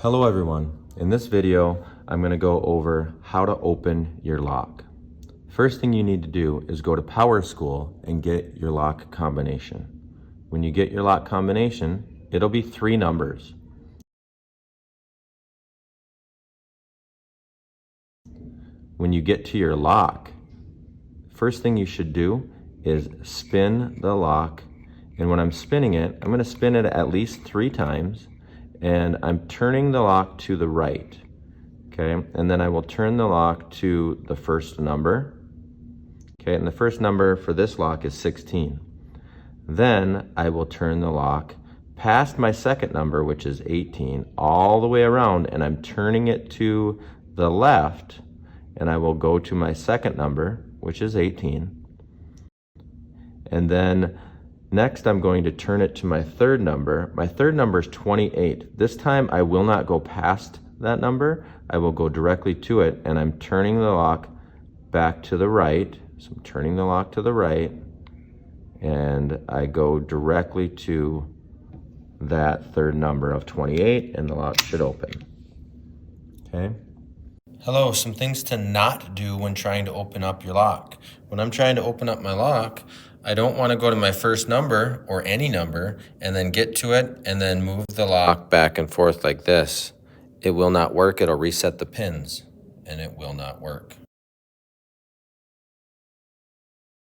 Hello everyone. In this video, I'm going to go over how to open your lock. First thing you need to do is go to PowerSchool and get your lock combination. When you get your lock combination, it'll be 3 numbers. When you get to your lock, first thing you should do is spin the lock. And when I'm spinning it, I'm going to spin it at least 3 times. And I'm turning the lock to the right, okay? And then I will turn the lock to the first number, okay? And the first number for this lock is 16. Then I will turn the lock past my second number, which is 18, all the way around, and I'm turning it to the left, and I will go to my second number, which is 18. And then next, I'm going to turn it to my third number. My third number is 28. This time, I will not go past that number. I will go directly to it, and I'm turning the lock back to the right. So I'm turning the lock to the right, and I go directly to that third number of 28, and the lock should open. Okay? Hello, some things to not do when trying to open up your lock. When I'm trying to open up my lock, I don't want to go to my first number or any number and then get to it and then move the lock back and forth like this. It will not work. It'll reset the pins and it will not work.